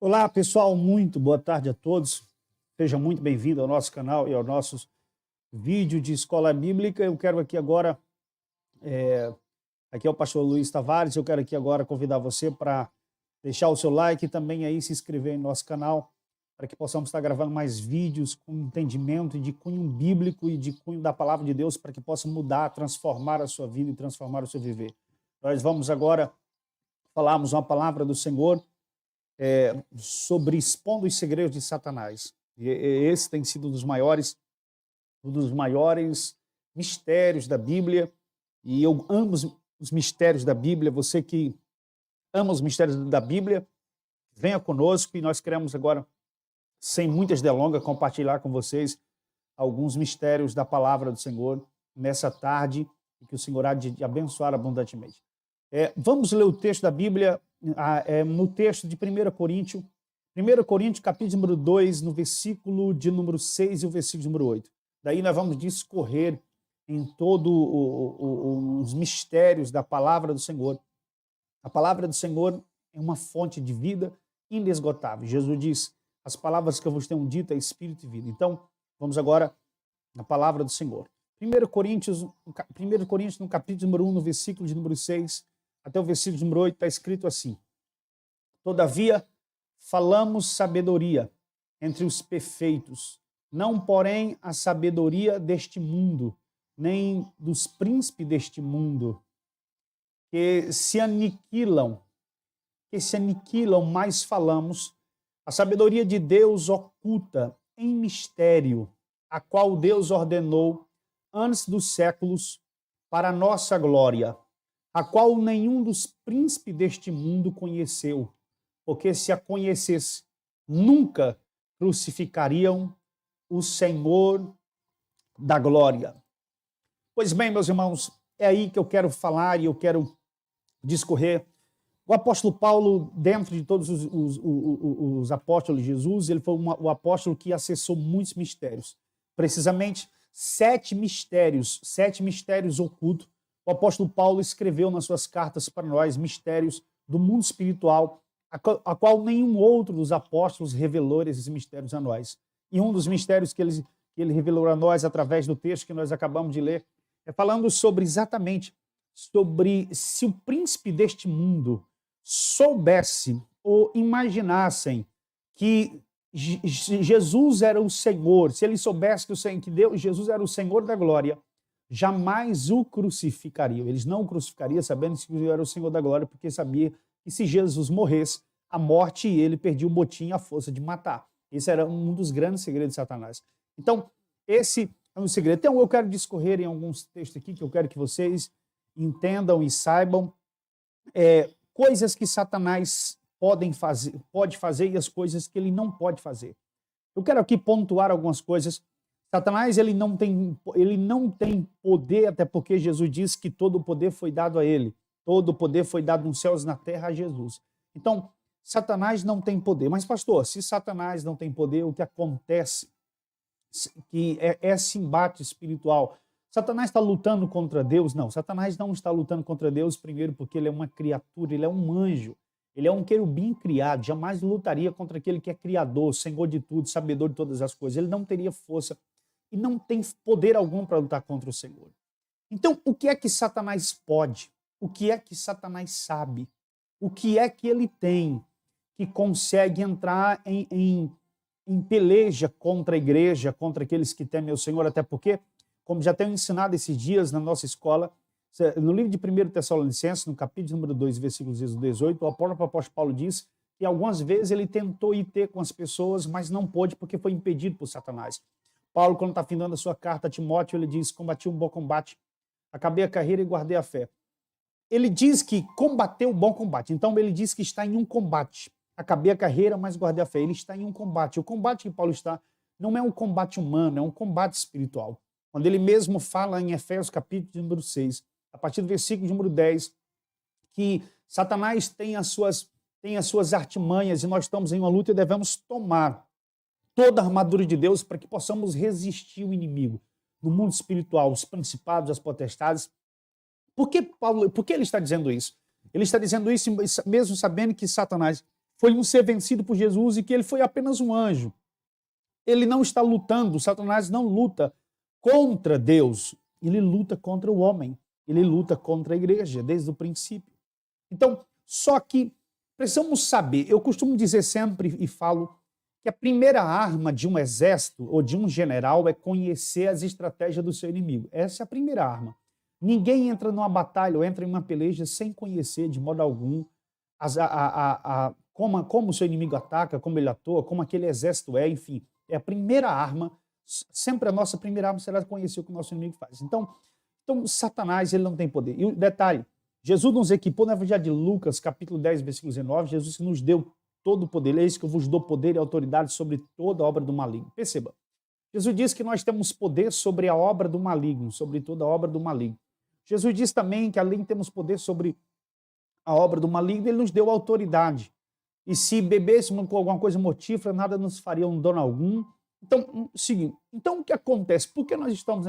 Olá, pessoal, muito boa tarde a todos. Seja muito bem-vindo ao nosso canal e ao nosso vídeo de Escola Bíblica. Eu quero aqui agora, aqui é o pastor Luiz Tavares, eu quero aqui agora convidar você para deixar o seu like e também aí se inscrever em nosso canal, para que possamos estar gravando mais vídeos com entendimento de cunho bíblico e de cunho da palavra de Deus, para que possa mudar, transformar a sua vida e transformar o seu viver. Nós vamos agora falarmos uma palavra do Senhor, sobre expondo os segredos de Satanás. E esse tem sido um dos maiores mistérios da Bíblia, e eu amo os mistérios da Bíblia. Você que ama os mistérios da Bíblia, venha conosco, e nós queremos agora, sem muitas delongas, compartilhar com vocês alguns mistérios da palavra do Senhor nessa tarde, e que o Senhor há de abençoar abundantemente. Vamos ler o texto da Bíblia, no texto de 1 Coríntios, capítulo número 2, no versículo de número 6 e o versículo número 8. Daí nós vamos discorrer em todos os mistérios da palavra do Senhor. A palavra do Senhor é uma fonte de vida inesgotável. Jesus diz: as palavras que eu vos tenho dito é espírito e vida. Então, vamos agora na palavra do Senhor. 1 Coríntios, no capítulo número 1, no versículo de número 6, até o versículo número 8, está escrito assim: todavia, falamos sabedoria entre os perfeitos, não porém a sabedoria deste mundo, nem dos príncipes deste mundo, que se aniquilam, mas falamos a sabedoria de Deus oculta em mistério, a qual Deus ordenou antes dos séculos para a nossa glória, a qual nenhum dos príncipes deste mundo conheceu, porque se a conhecesse, nunca crucificariam o Senhor da glória. Pois bem, meus irmãos, é aí que eu quero falar e eu quero discorrer. O apóstolo Paulo, dentro de todos os apóstolos de Jesus, ele foi o apóstolo que acessou muitos mistérios. Precisamente, 7 mistérios ocultos. O apóstolo Paulo escreveu nas suas cartas para nós, mistérios do mundo espiritual, a qual nenhum outro dos apóstolos revelou esses mistérios a nós. E um dos mistérios que ele revelou a nós, através do texto que nós acabamos de ler, é falando sobre exatamente sobre se o príncipe deste mundo soubesse ou imaginassem que Jesus era o Senhor, se ele soubesse que Jesus era o Senhor da glória, jamais o crucificariam. Eles não o crucificariam sabendo que ele era o Senhor da glória, porque sabia que se Jesus morresse, a morte e ele perdia o motim e a força de matar. Esse era um dos grandes segredos de Satanás. Então, esse é um segredo. Então, eu quero discorrer em alguns textos aqui, que eu quero que vocês entendam e saibam coisas que Satanás pode fazer e as coisas que ele não pode fazer. Eu quero aqui pontuar algumas coisas. Satanás, ele não tem poder, até porque Jesus diz que todo o poder foi dado a ele. Todo o poder foi dado nos céus e na terra a Jesus. Então, Satanás não tem poder. Mas, pastor, se Satanás não tem poder, o que acontece que é esse embate espiritual? Satanás está lutando contra Deus? Não, Satanás não está lutando contra Deus, primeiro porque ele é uma criatura, ele é um anjo, ele é um querubim criado, jamais lutaria contra aquele que é criador, senhor de tudo, sabedor de todas as coisas. Ele não teria força e não tem poder algum para lutar contra o Senhor. Então, o que é que Satanás pode? O que é que Satanás sabe? O que é que ele tem que consegue entrar em peleja contra a igreja, contra aqueles que temem o Senhor? Até porque, como já tenho ensinado esses dias na nossa escola, no livro de 1 Tessalonicenses, no capítulo número 2, versículos 18, o próprio apóstolo Paulo diz que algumas vezes ele tentou ir ter com as pessoas, mas não pôde porque foi impedido por Satanás. Paulo, quando está findando a sua carta a Timóteo, ele diz: combati um bom combate, acabei a carreira e guardei a fé. Ele diz que combateu o bom combate. Então ele diz que está em um combate. Acabei a carreira, mas guardei a fé. Ele está em um combate. O combate que Paulo está não é um combate humano, é um combate espiritual. Quando ele mesmo fala em Efésios capítulo número 6, a partir do versículo número 10, que Satanás tem as suas artimanhas e nós estamos em uma luta e devemos tomar toda a armadura de Deus para que possamos resistir o inimigo no mundo espiritual, os principados, as potestades. Por que ele está dizendo isso? Ele está dizendo isso mesmo sabendo que Satanás foi um ser vencido por Jesus e que ele foi apenas um anjo. Ele não está lutando, Satanás não luta contra Deus, ele luta contra o homem, ele luta contra a igreja desde o princípio. Então, só que precisamos saber, eu costumo dizer sempre e falo que a primeira arma de um exército ou de um general é conhecer as estratégias do seu inimigo. Essa é a primeira arma. Ninguém entra numa batalha ou entra em uma peleja sem conhecer de modo algum como o seu inimigo ataca, como ele atua, como aquele exército é, enfim. É a primeira arma, sempre a nossa primeira arma será conhecer o que o nosso inimigo faz. Então Satanás, ele não tem poder. E o detalhe, Jesus nos equipou no Evangelho de Lucas, capítulo 10, versículo 19, Jesus que nos deu todo o poder, é isso que eu vos dou poder e autoridade sobre toda a obra do maligno. Perceba, Jesus diz que nós temos poder sobre a obra do maligno, sobre toda a obra do maligno. Jesus diz também que além de termos poder sobre a obra do maligno, ele nos deu autoridade. E se bebêssemos com alguma coisa mortífera, nada nos faria um dano algum. Então, seguinte, então o que acontece? Por que nós estamos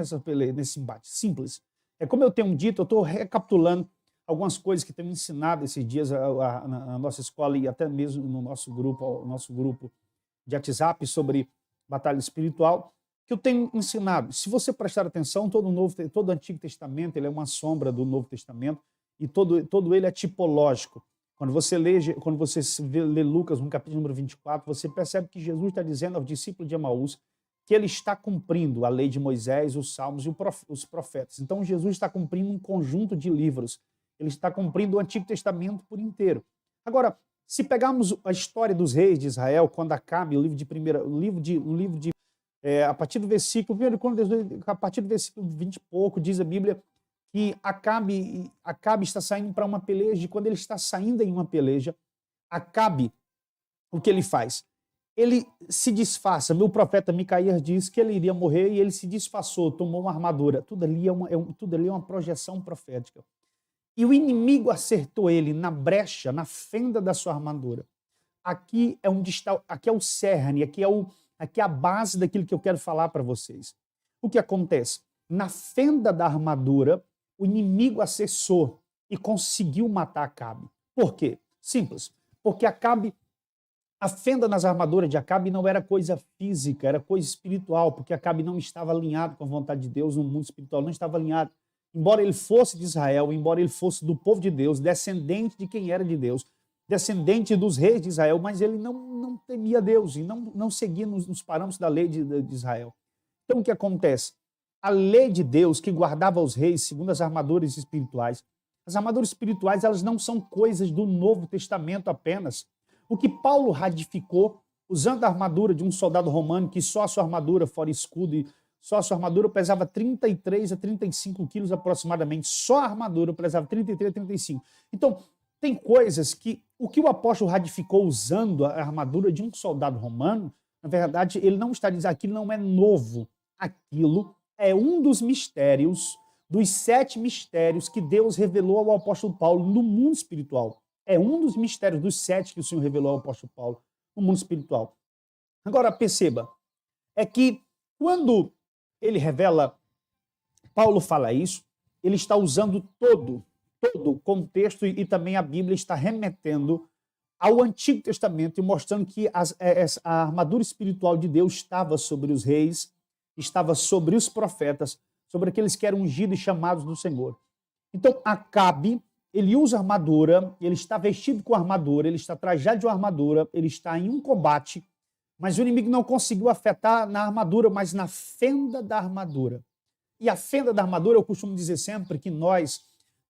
nesse embate? Simples. É como eu tenho dito, eu estou recapitulando algumas coisas que tenho ensinado esses dias na nossa escola e até mesmo no nosso grupo de WhatsApp sobre batalha espiritual, que eu tenho ensinado. Se você prestar atenção, todo o Antigo Testamento ele é uma sombra do Novo Testamento e todo ele é tipológico. Quando você lê Lucas, no capítulo número 24, você percebe que Jesus está dizendo aos discípulos de Emaús que ele está cumprindo a lei de Moisés, os Salmos e os profetas. Então, Jesus está cumprindo um conjunto de livros. Ele está cumprindo o Antigo Testamento por inteiro. Agora, se pegarmos a história dos reis de Israel, quando Acabe, a partir do versículo 20 e pouco, diz a Bíblia que Acabe está saindo para uma peleja, e quando ele está saindo em uma peleja, Acabe, o que ele faz? Ele se disfarça. Meu profeta Micaías diz que ele iria morrer e ele se disfarçou, tomou uma armadura. Tudo ali é uma projeção profética. E o inimigo acertou ele na brecha, na fenda da sua armadura. Aqui é o cerne, aqui é a base daquilo que eu quero falar para vocês. O que acontece? Na fenda da armadura, o inimigo acessou e conseguiu matar Acabe. Por quê? Simples. Porque a fenda nas armaduras de Acabe não era coisa física, era coisa espiritual, porque Acabe não estava alinhado com a vontade de Deus no mundo espiritual, não estava alinhado. Embora ele fosse de Israel, embora ele fosse do povo de Deus, descendente de quem era de Deus, descendente dos reis de Israel, mas ele não temia Deus e não seguia nos parâmetros da lei de Israel. Então o que acontece? A lei de Deus que guardava os reis segundo as armaduras espirituais, as armaduras espirituais elas não são coisas do Novo Testamento apenas. O que Paulo ratificou usando a armadura de um soldado romano que só a sua armadura, fora escudo e só a sua armadura pesava 33 a 35 quilos aproximadamente. Só a armadura pesava 33 a 35. Então, tem coisas que o que o apóstolo ratificou usando a armadura de um soldado romano, na verdade, ele não está dizendo aquilo não é novo. Aquilo é um dos mistérios, dos 7 mistérios que Deus revelou ao apóstolo Paulo no mundo espiritual. É um dos mistérios dos 7 que o Senhor revelou ao apóstolo Paulo no mundo espiritual. Agora, perceba, é que quando ele revela, Paulo fala isso, ele está usando todo o contexto e também a Bíblia está remetendo ao Antigo Testamento e mostrando que a armadura espiritual de Deus estava sobre os reis, estava sobre os profetas, sobre aqueles que eram ungidos e chamados do Senhor. Então, Acabe, ele usa armadura, ele está vestido com armadura, ele está trajado de uma armadura, ele está em um combate, mas o inimigo não conseguiu afetar na armadura, mas na fenda da armadura. E a fenda da armadura, eu costumo dizer sempre que nós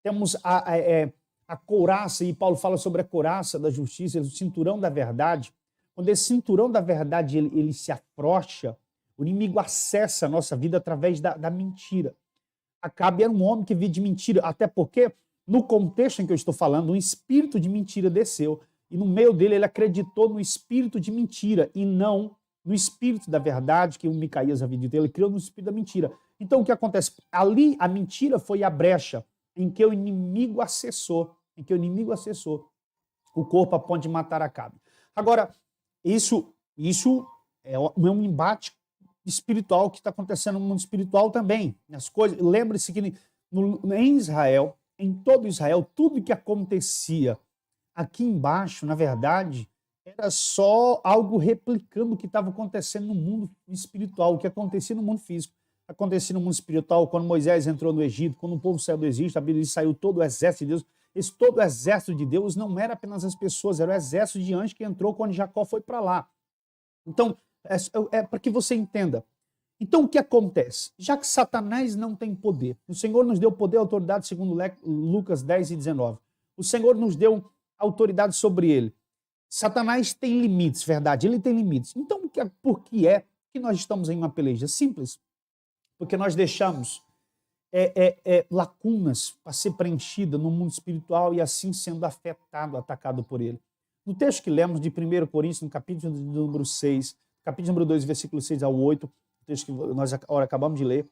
temos a couraça, e Paulo fala sobre a couraça da justiça, o cinturão da verdade. Quando esse cinturão da verdade ele se afrouxa, o inimigo acessa a nossa vida através da mentira. Acabe era um homem que vivia de mentira, até porque, no contexto em que eu estou falando, um espírito de mentira desceu. E no meio dele, ele acreditou no espírito de mentira e não no espírito da verdade que o Micaías havia dito. Ele criou no espírito da mentira. Então, o que acontece? Ali, a mentira foi a brecha em que o inimigo acessou, o corpo a ponto de matar Acabe. Agora, isso é um embate espiritual que está acontecendo no mundo espiritual também. Lembre-se que em Israel, em todo Israel, tudo que acontecia aqui embaixo, na verdade, era só algo replicando o que estava acontecendo no mundo espiritual, o que acontecia no mundo físico. Acontecia no mundo espiritual quando Moisés entrou no Egito, quando o povo saiu do Egito, a Bíblia diz, saiu todo o exército de Deus. Esse todo o exército de Deus não era apenas as pessoas, era o exército de anjos que entrou quando Jacó foi para lá. Então, é para que você entenda. Então, o que acontece? Já que Satanás não tem poder, o Senhor nos deu poder e autoridade, segundo Lucas 10 e 19. O Senhor nos deu autoridade sobre ele. Satanás tem limites, verdade, ele tem limites. Então, por que é que nós estamos em uma peleja? Simples. Porque nós deixamos lacunas para ser preenchida no mundo espiritual e assim sendo afetado, atacado por ele. No texto que lemos de 1 Coríntios, no capítulo número 6, capítulo número 2, versículo 6 ao 8, o texto que nós agora acabamos de ler,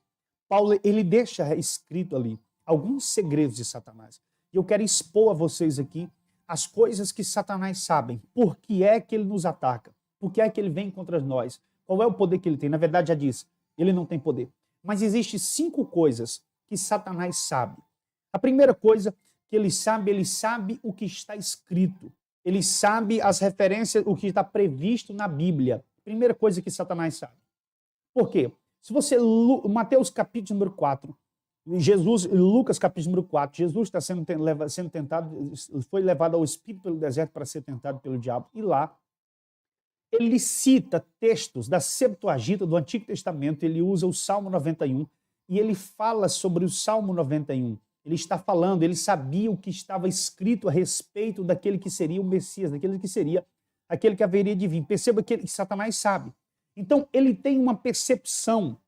Paulo ele deixa escrito ali alguns segredos de Satanás. E eu quero expor a vocês aqui as coisas que Satanás sabem. Por que é que ele nos ataca? Por que é que ele vem contra nós? Qual é o poder que ele tem? Na verdade, já disse, ele não tem poder. Mas existem 5 coisas que Satanás sabe. A primeira coisa que ele sabe o que está escrito. Ele sabe as referências, o que está previsto na Bíblia. Primeira coisa que Satanás sabe. Por quê? Se você, Mateus capítulo número 4, Lucas capítulo número 4, Jesus está sendo tentado, foi levado ao Espírito pelo deserto para ser tentado pelo diabo. E lá, ele cita textos da Septuaginta do Antigo Testamento, ele usa o Salmo 91, e ele fala sobre o Salmo 91. Ele está falando, ele sabia o que estava escrito a respeito daquele que seria o Messias, daquele que seria aquele que haveria de vir. Perceba que Satanás sabe. Então, ele tem uma percepção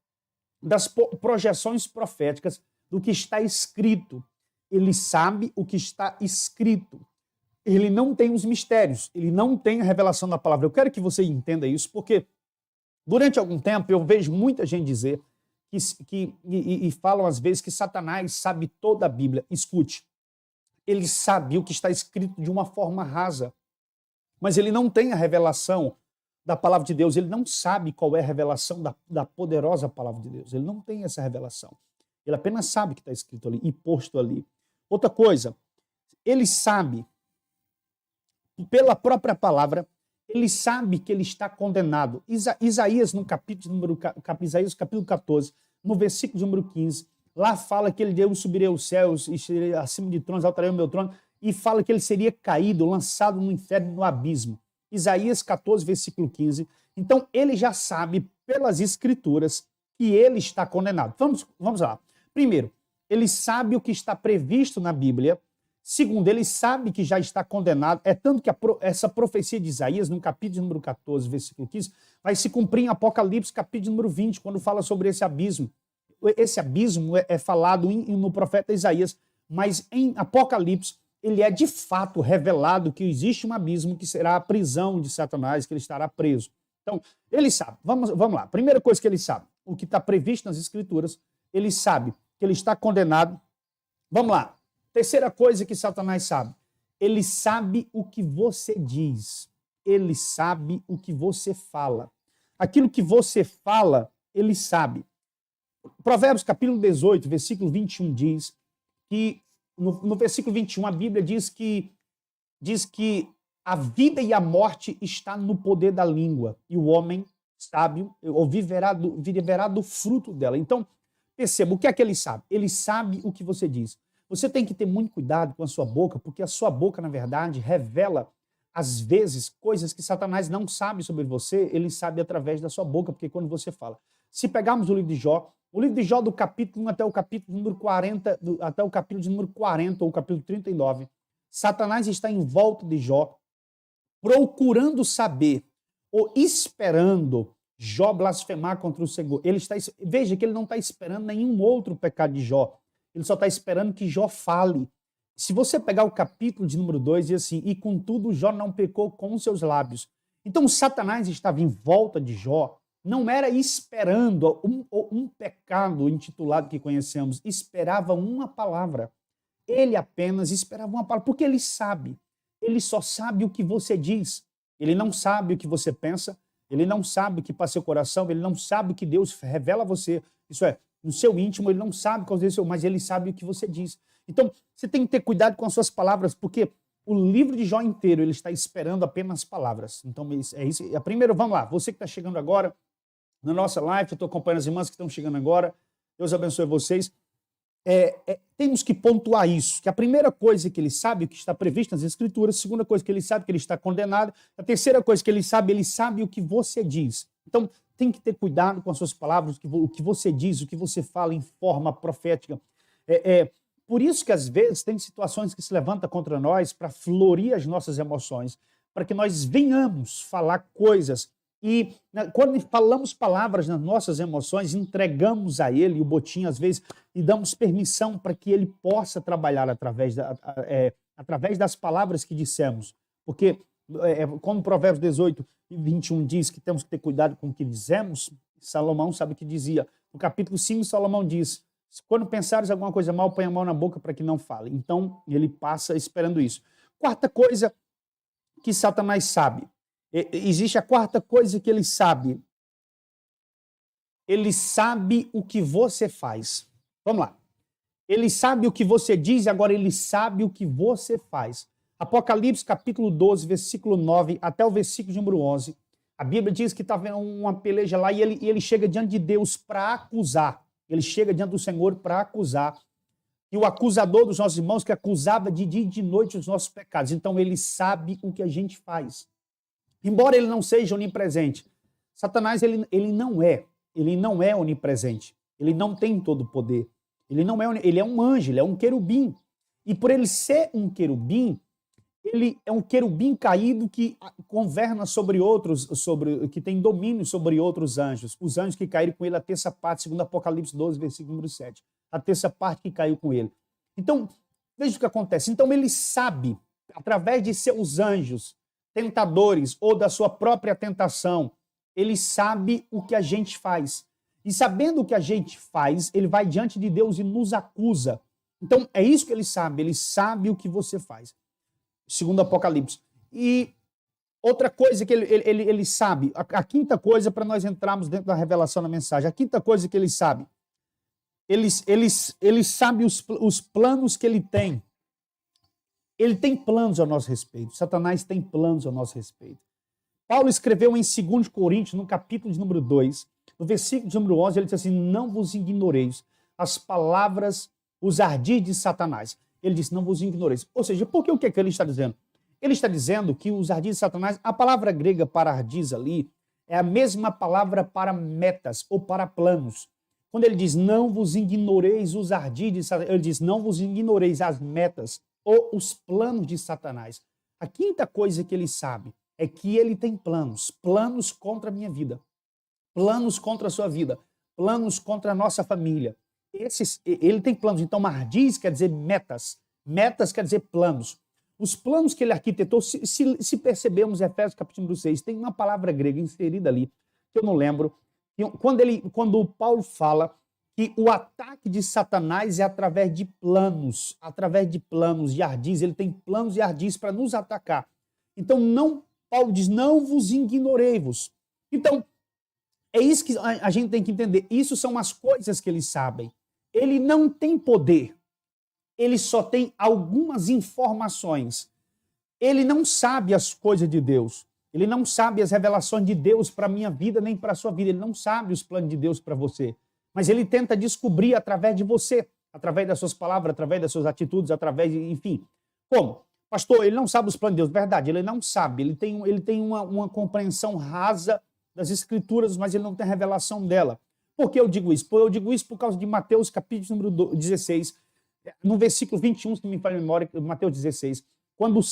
das projeções proféticas do que está escrito. Ele sabe o que está escrito. Ele não tem os mistérios, ele não tem a revelação da palavra. Eu quero que você entenda isso, porque durante algum tempo eu vejo muita gente dizer e falam às vezes que Satanás sabe toda a Bíblia. Escute, ele sabe o que está escrito de uma forma rasa, mas ele não tem a revelação da palavra de Deus, ele não sabe qual é a revelação da poderosa palavra de Deus, ele não tem essa revelação. Ele apenas sabe o que está escrito ali e posto ali. Outra coisa, ele sabe, pela própria palavra, ele sabe que ele está condenado. Isaías, no capítulo 14, no versículo número 15, lá fala que eu subirei aos céus, e acima de tronos, altarei o meu trono, e fala que ele seria caído, lançado no inferno, no abismo. Isaías 14, versículo 15. Então, ele já sabe, pelas escrituras, que ele está condenado. Vamos lá. Primeiro, ele sabe o que está previsto na Bíblia. Segundo, ele sabe que já está condenado. É tanto que essa profecia de Isaías, no capítulo número 14, versículo 15, vai se cumprir em Apocalipse, capítulo número 20, quando fala sobre esse abismo. Esse abismo é falado no profeta Isaías, mas em Apocalipse, ele é de fato revelado que existe um abismo que será a prisão de Satanás, que ele estará preso. Então, ele sabe. Vamos lá. Primeira coisa que ele sabe, o que está previsto nas Escrituras, ele sabe que ele está condenado. Vamos lá. Terceira coisa que Satanás sabe, ele sabe o que você diz, ele sabe o que você fala. Aquilo que você fala, ele sabe. Provérbios capítulo 18, versículo 21 diz que, no versículo 21, a Bíblia diz que a vida e a morte está no poder da língua, e o homem sábio viverá do fruto dela. Então, perceba, o que é que ele sabe? Ele sabe o que você diz. Você tem que ter muito cuidado com a sua boca, porque a sua boca, na verdade, revela, às vezes, coisas que Satanás não sabe sobre você, ele sabe através da sua boca, porque quando você fala. Se pegarmos o livro de Jó do capítulo 1 até o capítulo número 40, até o capítulo de número 40, ou o capítulo 39, Satanás está em volta de Jó, procurando saber, ou esperando Jó blasfemar contra o Senhor. Veja que ele não está esperando nenhum outro pecado de Jó. Ele só está esperando que Jó fale. Se você pegar o capítulo de número 2, diz assim, e contudo Jó não pecou com os seus lábios. Então Satanás estava em volta de Jó, não era esperando um pecado intitulado que conhecemos, esperava uma palavra. Ele apenas esperava uma palavra, porque ele sabe. Ele só sabe o que você diz. Ele não sabe o que você pensa, ele não sabe o que passa seu coração, ele não sabe o que Deus revela a você. Isso é, no seu íntimo, ele não sabe qual é o seu, mas ele sabe o que você diz. Então, você tem que ter cuidado com as suas palavras, porque o livro de Jó inteiro, ele está esperando apenas palavras. Então, é isso. Primeiro, vamos lá. Você que está chegando agora na nossa live, eu estou acompanhando as irmãs que estão chegando agora. Deus abençoe vocês. Temos que pontuar isso, que a primeira coisa que ele sabe, o que está previsto nas Escrituras, a segunda coisa que ele sabe, que ele está condenado, a terceira coisa que ele sabe o que você diz. Então, tem que ter cuidado com as suas palavras, o que você diz, o que você fala em forma profética. Por isso que, às vezes, tem situações que se levantam contra nós para florir as nossas emoções, para que nós venhamos falar coisas. E quando falamos palavras nas nossas emoções, entregamos a ele o botim, às vezes, e damos permissão para que ele possa trabalhar através das palavras que dissemos. Porque, como Provérbios 18 e 21 diz que temos que ter cuidado com o que dizemos, Salomão sabe o que dizia. No capítulo 5, Salomão diz: quando pensares alguma coisa mal, põe a mão na boca para que não fale. Então, ele passa esperando isso. Quarta coisa que Satanás sabe. Existe a quarta coisa que ele sabe. Ele sabe o que você faz. Vamos lá. Ele sabe o que você diz, agora ele sabe o que você faz. Apocalipse, capítulo 12, versículo 9, até o versículo número 11. A Bíblia diz que está havendo uma peleja lá e ele chega diante de Deus para acusar. Ele chega diante do Senhor para acusar. E o acusador dos nossos irmãos que acusava de dia e de noite os nossos pecados. Então ele sabe o que a gente faz. Embora ele não seja onipresente, Satanás ele não é onipresente. Ele não tem todo o poder. Ele é um anjo, ele é um querubim. E por ele ser um querubim, ele é um querubim caído que governa sobre outros, que tem domínio sobre outros anjos. Os anjos que caíram com ele, a terça parte, segundo Apocalipse 12, versículo número 7. A terça parte que caiu com ele. Então, veja o que acontece. Então ele sabe, através de seus anjos, tentadores ou da sua própria tentação, ele sabe o que a gente faz. E sabendo o que a gente faz, ele vai diante de Deus e nos acusa. Então, é isso que ele sabe o que você faz. Segundo Apocalipse. E outra coisa que ele sabe, a quinta coisa para nós entrarmos dentro da revelação da mensagem, a quinta coisa que ele sabe, ele sabe os planos que ele tem. Ele tem planos a nosso respeito. Satanás tem planos a nosso respeito. Paulo escreveu em 2 Coríntios, no capítulo de número 2, no versículo de número 11, ele diz assim: não vos ignoreis as palavras, os ardis de Satanás. Ele diz: não vos ignoreis. Ou seja, por que o que é que ele está dizendo? Ele está dizendo que os ardis de Satanás, a palavra grega para ardis ali, é a mesma palavra para metas ou para planos. Quando ele diz: não vos ignoreis os ardis de Satanás, ele diz: não vos ignoreis as metas ou os planos de Satanás. A quinta coisa que ele sabe é que ele tem planos contra a minha vida, planos contra a sua vida, planos contra a nossa família. Ele tem planos. Então, ardis quer dizer metas quer dizer planos. Os planos que ele arquitetou, se percebemos, Efésios capítulo 6, tem uma palavra grega inserida ali, que eu não lembro, quando Paulo fala que o ataque de Satanás é através de planos, de ardis. Ele tem planos e ardis para nos atacar. Então, Paulo diz: não vos ignorei-vos. Então, é isso que a gente tem que entender. Isso são as coisas que eles sabem. Ele não tem poder. Ele só tem algumas informações. Ele não sabe as coisas de Deus. Ele não sabe as revelações de Deus para a minha vida, nem para a sua vida. Ele não sabe os planos de Deus para você. Mas ele tenta descobrir através de você, através das suas palavras, através das suas atitudes, enfim. Como? Pastor, ele não sabe os planos de Deus. Verdade, ele não sabe. Ele tem uma compreensão rasa das Escrituras, mas ele não tem revelação dela. Por que eu digo isso? Eu digo isso por causa de Mateus, capítulo número 16, no versículo 21, se não me falha a memória, Mateus 16, quando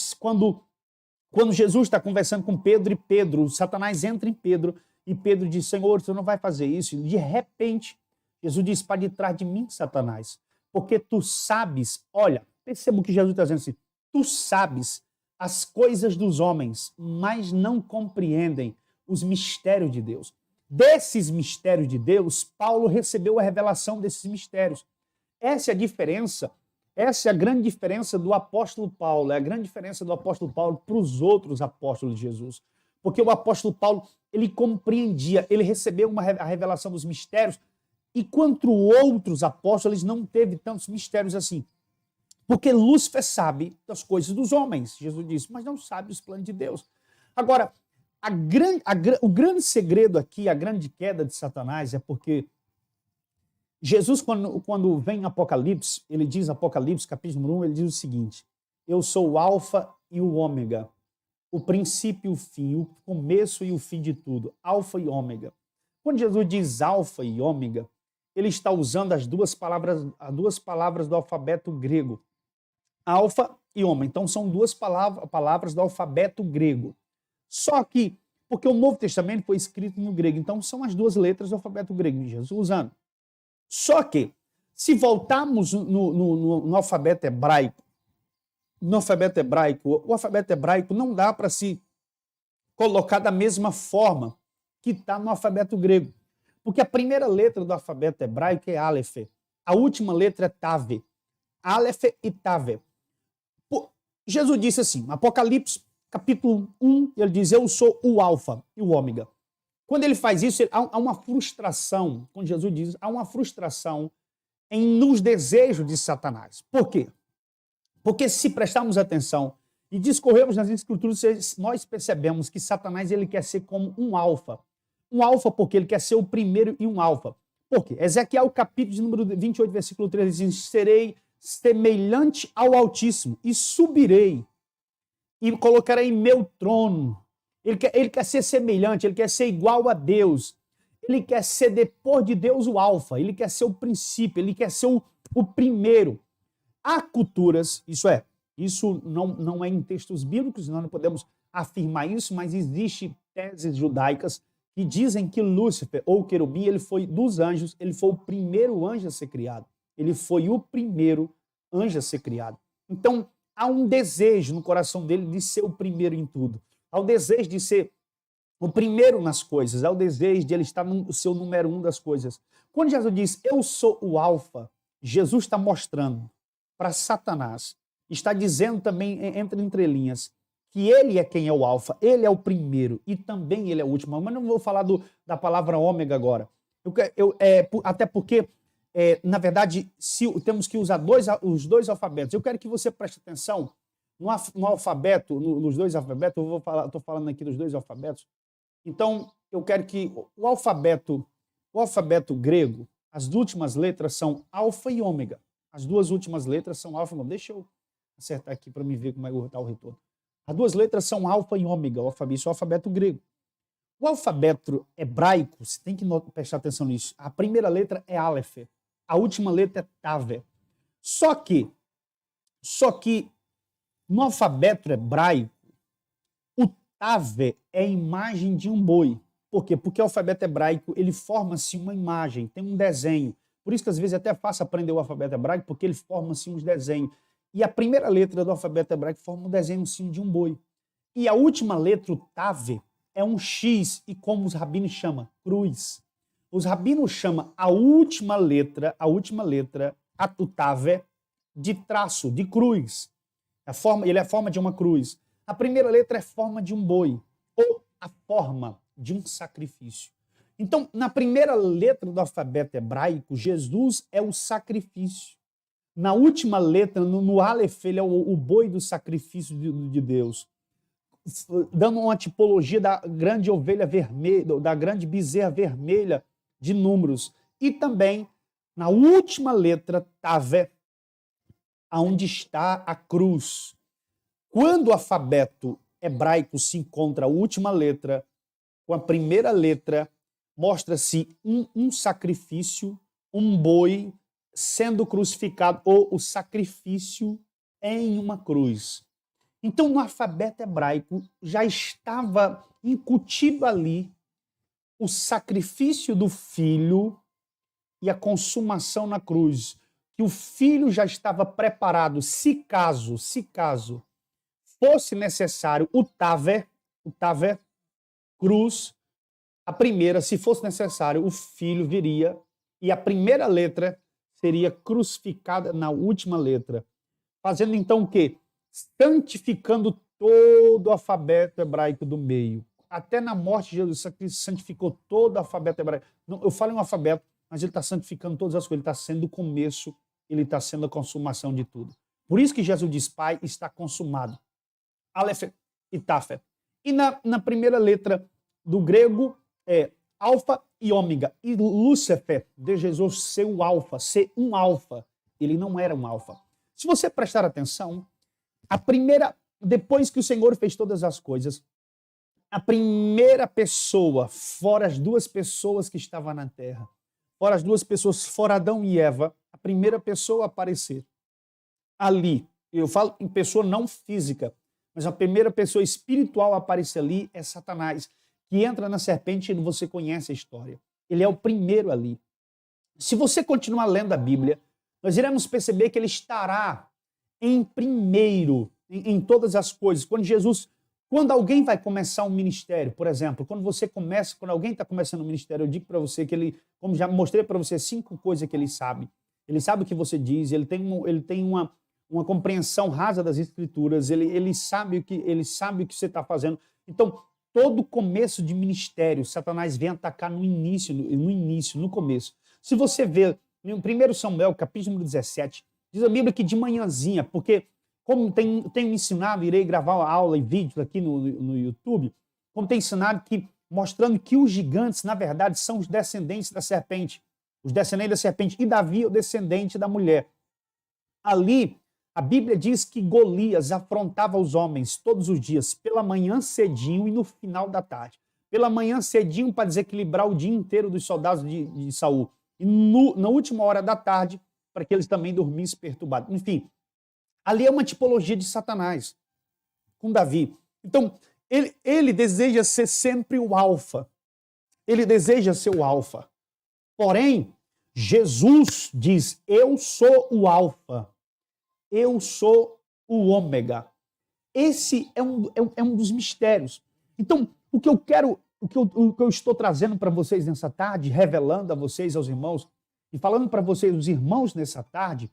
Jesus está conversando com Pedro, Satanás entra em Pedro, e Pedro diz: Senhor, você não vai fazer isso. E de repente, Jesus diz: para de trás de mim, Satanás, porque tu sabes, olha, perceba o que Jesus está dizendo assim: tu sabes as coisas dos homens, mas não compreendem os mistérios de Deus. Desses mistérios de Deus, Paulo recebeu a revelação desses mistérios. Essa é a diferença, essa é a grande diferença do apóstolo Paulo, é a grande diferença do apóstolo Paulo para os outros apóstolos de Jesus. Porque o apóstolo Paulo, ele compreendia, ele recebeu a revelação dos mistérios, e quanto outros apóstolos, eles não teve tantos mistérios assim. Porque Lúcifer sabe das coisas dos homens, Jesus disse, mas não sabe os planos de Deus. Agora, o grande segredo aqui, a grande queda de Satanás é porque Jesus, quando vem em Apocalipse, ele diz, Apocalipse, capítulo 1, ele diz o seguinte, eu sou o alfa e o ômega, o princípio e o fim, o começo e o fim de tudo, alfa e ômega. Quando Jesus diz alfa e ômega, ele está usando as duas palavras do alfabeto grego, alfa e ômega. Então, são duas palavras do alfabeto grego. Só que, porque o Novo Testamento foi escrito no grego, então são as duas letras do alfabeto grego, Jesus usando. Só que, se voltarmos no alfabeto hebraico, o alfabeto hebraico não dá para se colocar da mesma forma que está no alfabeto grego. Porque a primeira letra do alfabeto hebraico é Aleph, a última letra é Tav. Aleph e Tav. Jesus disse assim, Apocalipse, capítulo 1, ele diz, eu sou o alfa e o ômega. Quando ele faz isso, há uma frustração, quando Jesus diz, há uma frustração nos desejos de Satanás. Por quê? Porque se prestarmos atenção e discorrermos nas escrituras, nós percebemos que Satanás ele quer ser como um alfa. Um alfa porque ele quer ser o primeiro e um alfa. Por quê? Ezequiel, capítulo de número 28, versículo 13, diz, serei semelhante ao Altíssimo e subirei e colocarei meu trono. Ele quer ser semelhante, ele quer ser igual a Deus. Ele quer ser, depois de Deus, o alfa. Ele quer ser o princípio, ele quer ser o primeiro. Há culturas, isso não é em textos bíblicos, nós não podemos afirmar isso, mas existem teses judaicas que dizem que Lúcifer, ou querubim, ele foi dos anjos, ele foi o primeiro anjo a ser criado. Ele foi o primeiro anjo a ser criado. Então, há um desejo no coração dele de ser o primeiro em tudo. Há o desejo de ser o primeiro nas coisas. Há o desejo de ele estar no seu número 1 das coisas. Quando Jesus diz, eu sou o alfa, Jesus está mostrando para Satanás, está dizendo também, entre entrelinhas, que ele é quem é o alfa, ele é o primeiro e também ele é o último. Mas não vou falar da palavra ômega agora. Até porque na verdade, temos que usar os dois alfabetos. Eu quero que você preste atenção no alfabeto, nos dois alfabetos. Estou falando aqui dos dois alfabetos. Então, eu quero que o alfabeto grego, as últimas letras são alfa e ômega. As duas últimas letras são alfa e ômega. Deixa eu acertar aqui para me ver como é que está o retorno. As duas letras são alfa e ômega, isso é o alfabeto grego. O alfabeto hebraico, você tem que prestar atenção nisso. A primeira letra é Aleph. A última letra é Tav. Só que no alfabeto hebraico, o Tav é a imagem de um boi. Por quê? Porque o alfabeto hebraico, ele forma-se uma imagem, tem um desenho. Por isso que às vezes é até fácil aprender o alfabeto hebraico, porque ele forma-se uns desenhos. E a primeira letra do alfabeto hebraico forma um desenho sim, de um boi. E a última letra, o Tav, é um X, e como os rabinos chamam, cruz. Os rabinos chamam a última letra, o Tav, de traço, de cruz. Ele é a forma de uma cruz. A primeira letra é a forma de um boi, ou a forma de um sacrifício. Então, na primeira letra do alfabeto hebraico, Jesus é o sacrifício. Na última letra, no Aleph, ele é o boi do sacrifício de Deus, dando uma tipologia da grande ovelha vermelha, da grande bezerra vermelha de Números. E também, na última letra, Tav, aonde está a cruz. Quando o alfabeto hebraico se encontra a última letra com a primeira letra, mostra-se um sacrifício, um boi sendo crucificado, ou o sacrifício em uma cruz. Então, no alfabeto hebraico, já estava incutido ali o sacrifício do filho e a consumação na cruz. Que o filho já estava preparado, se caso fosse necessário o Tav, cruz, a primeira, se fosse necessário, o filho viria e a primeira letra seria crucificada na última letra. Fazendo então o quê? Santificando todo o alfabeto hebraico do meio. Até na morte de Jesus, santificou todo o alfabeto hebraico. Não, eu falo em um alfabeto, mas ele está santificando todas as coisas. Ele está sendo o começo, ele está sendo a consumação de tudo. Por isso que Jesus diz, Pai, está consumado. Aleph e Taf. E na primeira letra do grego é alfa e ômega. E Lúcifer, de Jesus ser o alfa, ser um alfa. Ele não era um alfa. Se você prestar atenção, depois que o Senhor fez todas as coisas, a primeira pessoa, fora as duas pessoas que estavam na terra, fora as duas pessoas, fora Adão e Eva, a primeira pessoa a aparecer ali, eu falo em pessoa não física, mas a primeira pessoa espiritual a aparecer ali é Satanás, que entra na serpente e você conhece a história. Ele é o primeiro ali. Se você continuar lendo a Bíblia, nós iremos perceber que ele estará em primeiro em todas as coisas. Quando alguém vai começar um ministério, por exemplo, quando alguém está começando um ministério, eu digo para você que ele, como já mostrei para você, 5 coisas que ele sabe. Ele sabe o que você diz, ele tem uma compreensão rasa das escrituras, ele sabe o que você está fazendo. Então, todo começo de ministério, Satanás vem atacar no começo. Se você ver em 1 Samuel, capítulo 17, diz a Bíblia que de manhãzinha, porque como tenho ensinado, irei gravar uma aula e vídeo aqui no YouTube, como tem ensinado mostrando que os gigantes, na verdade, são os descendentes da serpente. Os descendentes da serpente. E Davi é o descendente da mulher. Ali, a Bíblia diz que Golias afrontava os homens todos os dias, pela manhã cedinho e no final da tarde. Pela manhã cedinho para desequilibrar o dia inteiro dos soldados de Saul. E na última hora da tarde, para que eles também dormissem perturbados. Enfim, ali é uma tipologia de Satanás com Davi. Então, ele deseja ser sempre o alfa. Ele deseja ser o alfa. Porém, Jesus diz, eu sou o alfa. Eu sou o ômega. Esse é um dos mistérios. Então, o que eu estou trazendo para vocês nessa tarde, revelando a vocês, aos irmãos, e falando para vocês, os irmãos, nessa tarde,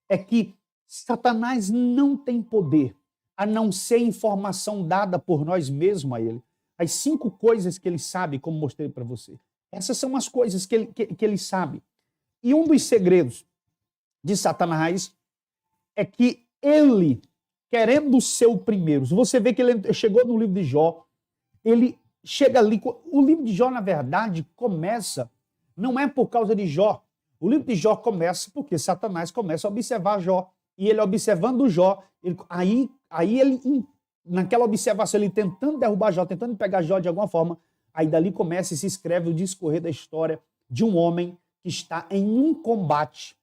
é que Satanás não tem poder, a não ser informação dada por nós mesmos a ele. As 5 coisas que ele sabe, como mostrei para você. Essas são as coisas que ele sabe. E um dos segredos de Satanás é que ele, querendo ser o primeiro, se você vê que ele chegou no livro de Jó, ele chega ali, o livro de Jó, na verdade, começa, não é por causa de Jó, o livro de Jó começa porque Satanás começa a observar Jó, e ele observando Jó, aí ele, naquela observação, ele tentando derrubar Jó, tentando pegar Jó de alguma forma, aí dali começa e se escreve o discorrer da história de um homem que está em um combate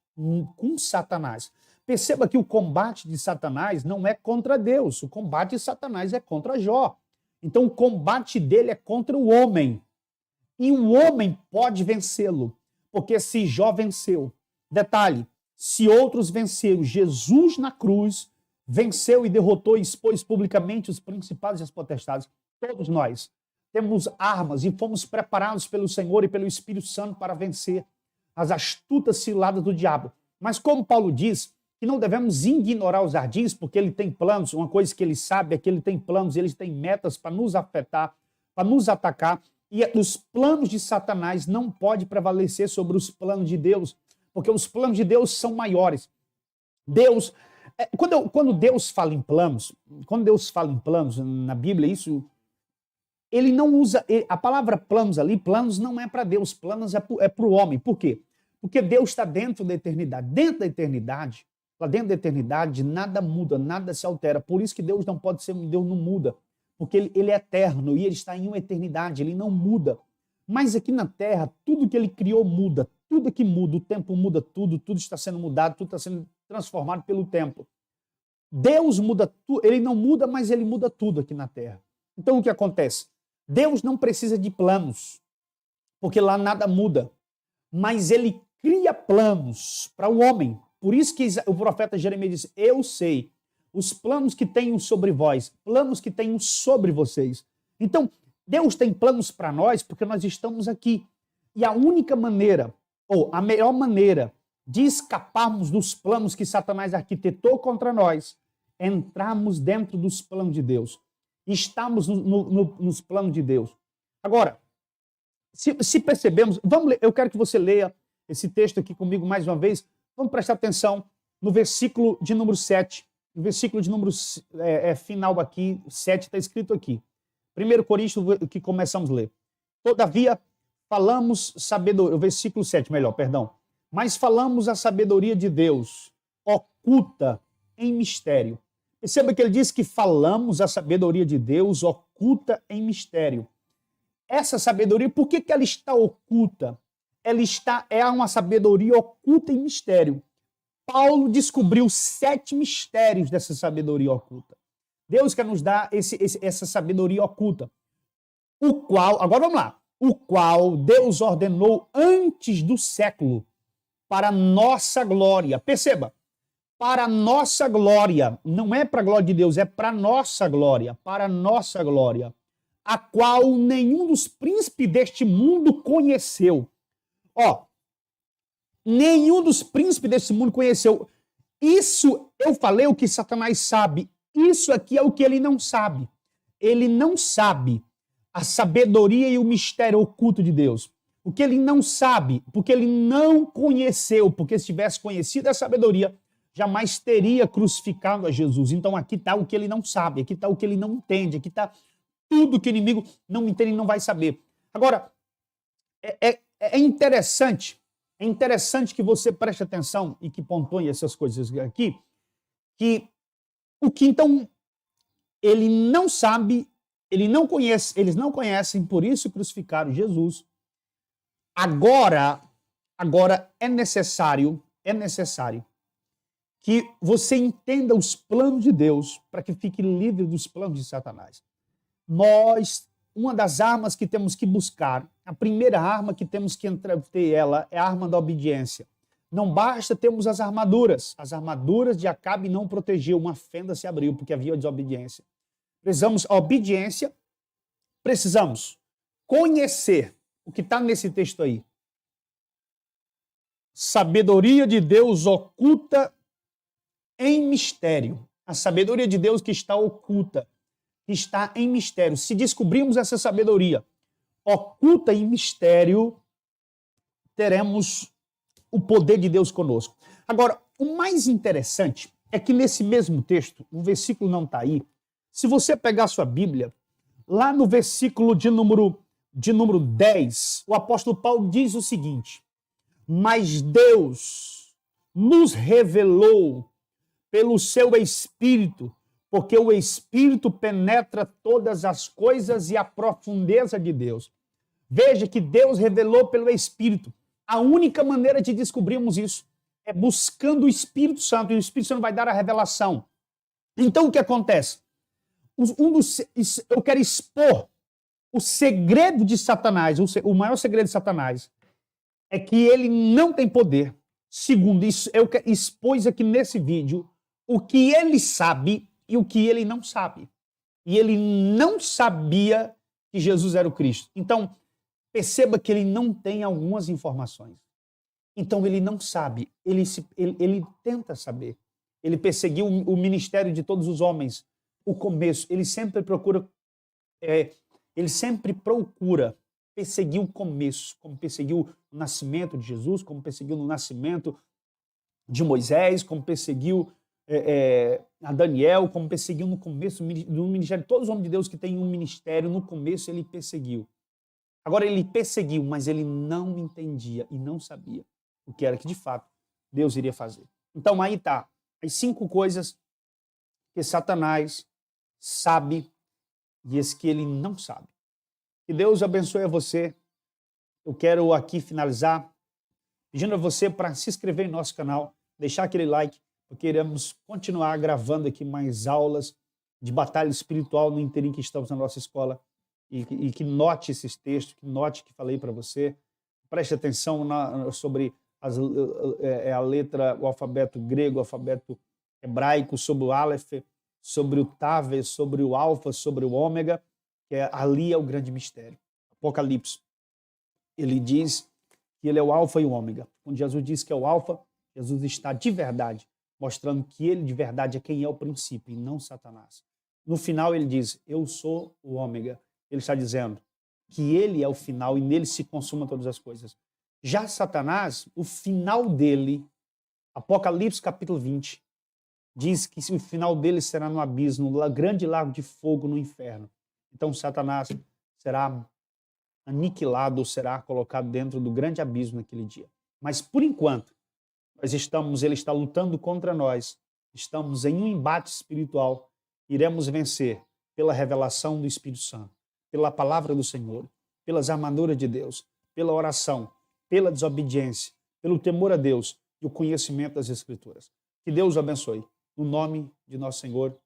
com Satanás. Perceba que o combate de Satanás não é contra Deus, o combate de Satanás é contra Jó. Então o combate dele é contra o homem. E o homem pode vencê-lo, porque se Jó venceu, detalhe, se outros venceram, Jesus na cruz venceu e derrotou e expôs publicamente os principados e as potestades. Todos nós temos armas e fomos preparados pelo Senhor e pelo Espírito Santo para vencer as astutas ciladas do diabo. Mas como Paulo diz, que não devemos ignorar os ardis, porque ele tem planos, uma coisa que ele sabe é que ele tem planos, ele tem metas para nos afetar, para nos atacar, e os planos de Satanás não podem prevalecer sobre os planos de Deus, porque os planos de Deus são maiores. Deus, quando Deus fala em planos, na Bíblia, ele não usa, a palavra planos ali, planos não é para Deus, planos é para o homem. Por quê? Porque Deus está dentro da eternidade. Lá dentro da eternidade, nada muda, nada se altera. Por isso que Deus não pode ser, Deus não muda. Porque ele é eterno e ele está em uma eternidade, ele não muda. Mas aqui na Terra, tudo que ele criou muda. Tudo que muda, o tempo muda tudo está sendo mudado, tudo está sendo transformado pelo tempo. Deus muda tudo, ele não muda, mas ele muda tudo aqui na Terra. Então o que acontece? Deus não precisa de planos, porque lá nada muda. Mas ele cria planos para o homem. Por isso que o profeta Jeremias disse, eu sei os planos que tenho sobre vós, planos que tenho sobre vocês. Então, Deus tem planos para nós porque nós estamos aqui. E a única maneira, ou a melhor maneira de escaparmos dos planos que Satanás arquitetou contra nós, é entrarmos dentro dos planos de Deus. Estamos nos planos de Deus. Agora, se percebemos, vamos ler, eu quero que você leia esse texto aqui comigo mais uma vez. Vamos prestar atenção. no versículo de número 7. No versículo de número final aqui, 7, está escrito aqui. 1 Coríntios, que começamos a ler. Todavia, falamos sabedoria, o versículo 7, melhor, perdão. Mas falamos a sabedoria de Deus, oculta em mistério. Perceba que ele diz que falamos a sabedoria de Deus, oculta em mistério. Essa sabedoria, por que ela está oculta? É uma sabedoria oculta em mistério. Paulo descobriu 7 mistérios dessa sabedoria oculta. Deus quer nos dar essa sabedoria oculta. Agora vamos lá. O qual Deus ordenou antes do século para nossa glória. Perceba, para nossa glória. Não é para a glória de Deus, é para nossa glória. Para nossa glória. A qual nenhum dos príncipes deste mundo conheceu. Nenhum dos príncipes desse mundo conheceu. Isso eu falei o que Satanás sabe. Isso aqui é o que ele não sabe. Ele não sabe a sabedoria e o mistério oculto de Deus. O que ele não sabe, porque ele não conheceu, porque se tivesse conhecido a sabedoria, jamais teria crucificado a Jesus. Então aqui está o que ele não sabe, aqui está o que ele não entende, aqui está tudo que o inimigo não entende e não vai saber. Agora, é interessante que você preste atenção e que pontue essas coisas aqui, que o que então ele não sabe, ele não conhece, eles não conhecem, por isso crucificaram Jesus. Agora é necessário que você entenda os planos de Deus para que fique livre dos planos de Satanás. Uma das armas que temos que buscar, a primeira arma que temos que ter ela é a arma da obediência. Não basta termos as armaduras de Acabe não protegeu, uma fenda se abriu porque havia desobediência. Precisamos a obediência, precisamos conhecer o que está nesse texto aí. Sabedoria de Deus oculta em mistério. A sabedoria de Deus que está oculta, que está em mistério. Se descobrirmos essa sabedoria oculta em mistério, teremos o poder de Deus conosco. Agora, o mais interessante é que nesse mesmo texto, o versículo não está aí, se você pegar a sua Bíblia, lá no versículo de número 10, o apóstolo Paulo diz o seguinte: mas Deus nos revelou pelo seu Espírito, porque o Espírito penetra todas as coisas e a profundeza de Deus. Veja que Deus revelou pelo Espírito. A única maneira de descobrirmos isso é buscando o Espírito Santo, e o Espírito Santo vai dar a revelação. Então, o que acontece? Eu quero expor o segredo de Satanás, o maior segredo de Satanás, é que ele não tem poder. Segundo, eu expus aqui nesse vídeo o que ele sabe e o que ele não sabe. E ele não sabia que Jesus era o Cristo. Então, perceba que ele não tem algumas informações. Então, ele não sabe. Ele tenta saber. Ele perseguiu o ministério de todos os homens. O começo. Ele sempre procura perseguir o começo, como perseguiu o nascimento de Jesus, como perseguiu no nascimento de Moisés, como perseguiu a Daniel, como perseguiu no começo do ministério. Todos os homens de Deus que têm um ministério, no começo ele perseguiu. Agora ele perseguiu, mas ele não entendia e não sabia o que era que de fato Deus iria fazer. Então aí está as 5 coisas que Satanás sabe e as que ele não sabe. Que Deus abençoe a você. Eu quero aqui finalizar pedindo a você para se inscrever em nosso canal, deixar aquele like, porque iremos continuar gravando aqui mais aulas de batalha espiritual no interim que estamos na nossa escola. E que note esses textos, que note que falei para você. Preste atenção sobre a letra, o alfabeto grego, o alfabeto hebraico, sobre o Aleph, sobre o Tav, sobre o Alfa, sobre o Ômega, que ali é o grande mistério. Apocalipse, ele diz que ele é o Alfa e o Ômega. Quando Jesus diz que é o Alfa, Jesus está de verdade, mostrando que ele de verdade é quem é o princípio e não Satanás. No final ele diz, eu sou o Ômega. Ele está dizendo que ele é o final e nele se consumam todas as coisas. Já Satanás, o final dele, Apocalipse capítulo 20 diz que o final dele será no abismo, no grande lago de fogo no inferno. Então Satanás será aniquilado, será colocado dentro do grande abismo naquele dia. Mas por enquanto, ele está lutando contra nós, estamos em um embate espiritual, iremos vencer pela revelação do Espírito Santo, pela palavra do Senhor, pelas armaduras de Deus, pela oração, pela desobediência, pelo temor a Deus e o conhecimento das Escrituras. Que Deus o abençoe. No nome de nosso Senhor